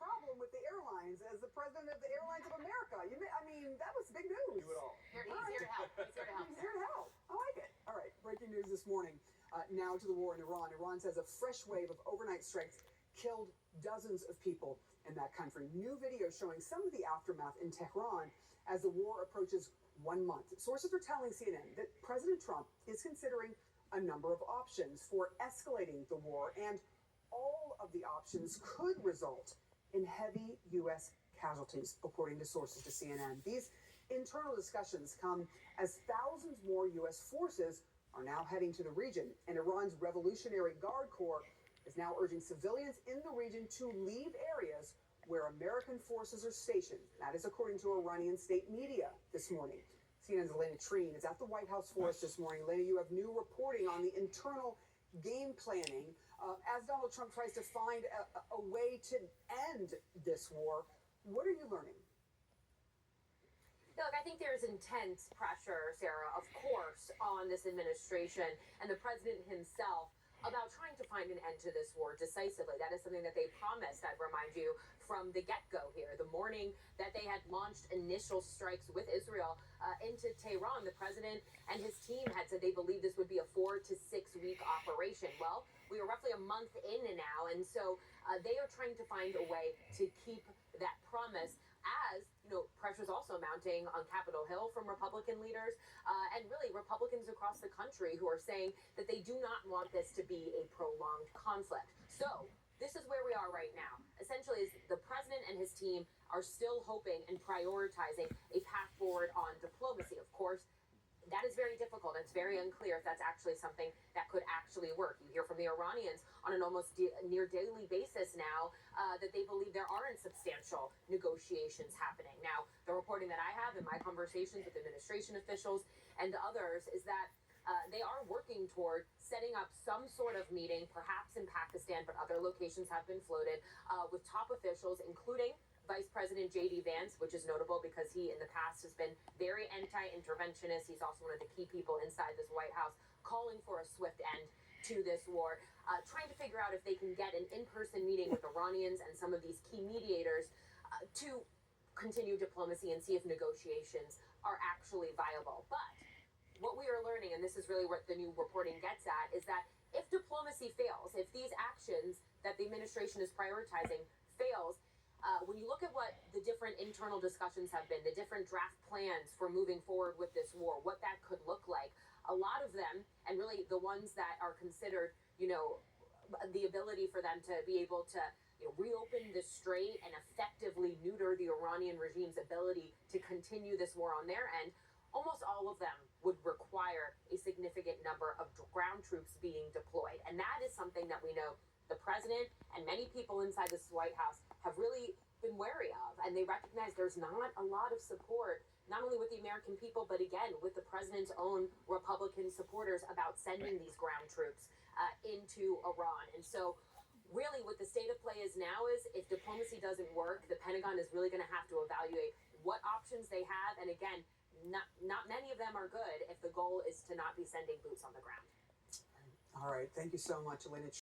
problem with the airlines as the president of the Airlines of America. That was big news. Do it all. He's here to help. He's here to help. He's here to help. I like it. All right, breaking news this morning. Now to the war in Iran. Iran says a fresh wave of overnight strikes killed dozens of people in that country. New video showing some of the aftermath in Tehran as the war approaches 1 month. Sources are telling CNN that President Trump is considering a number of options for escalating the war, and all of the options could result in heavy U.S. casualties, according to sources to CNN. These internal discussions come as thousands more U.S. forces are now heading to the region, and Iran's Revolutionary Guard Corps is now urging civilians in the region to leave areas where American forces are stationed. That is according to Iranian state media this morning. CNN's Elena Treen is at the White House for us this morning. Elena, you have new reporting on the internal game planning as Donald Trump tries to find a way to end this war. What are you learning? Look, I think there's intense pressure, Sarah, of course, on this administration and the president himself about trying to find an end to this war decisively. That is something that they promised, I'd remind you, from the get-go here. The morning that they had launched initial strikes with Israel into Tehran, the president and his team had said they believed this would be a 4 to 6 week operation. Well, we are roughly a month in now, and so they are trying to find a way to keep that promise, as pressure's also mounting on Capitol Hill from Republican leaders and really Republicans across the country who are saying that they do not want this to be a prolonged conflict. So this is where we are right now. Essentially, the president and his team are still hoping and prioritizing a path forward on diplomacy. Of course, that is very difficult. It's very unclear if that's actually something that could actually work. You hear from the Iranians on an almost near daily basis now that they believe there aren't substantial negotiations happening. Now, the reporting that I have in my conversations with administration officials and others is that they are working toward setting up some sort of meeting, perhaps in Pakistan, but other locations have been floated, with top officials, including Vice President J.D. Vance, which is notable because he in the past has been very anti-interventionist. He's also one of the key people inside this White House calling for a swift end to this war, trying to figure out if they can get an in-person meeting with Iranians and some of these key mediators to continue diplomacy and see if negotiations are actually viable. But what we are learning, and this is really what the new reporting gets at, is that if diplomacy fails, if these actions that the administration is prioritizing fails, when you look at what the different internal discussions have been, the different draft plans for moving forward with this war, what that could look like, a lot of them, and really the ones that are considered, the ability for them to be able to reopen the strait and effectively neuter the Iranian regime's ability to continue this war on their end, almost all of them would require a significant number of ground troops being deployed. And that is something that we know the president and many people inside this White House have really been wary of. And they recognize there's not a lot of support, not only with the American people, but again, with the president's own Republican supporters about sending these ground troops into Iran. And so really what the state of play is now is if diplomacy doesn't work, the Pentagon is really going to have to evaluate what options they have. And again, not many of them are good if the goal is to not be sending boots on the ground. All right. Thank you so much, Elena.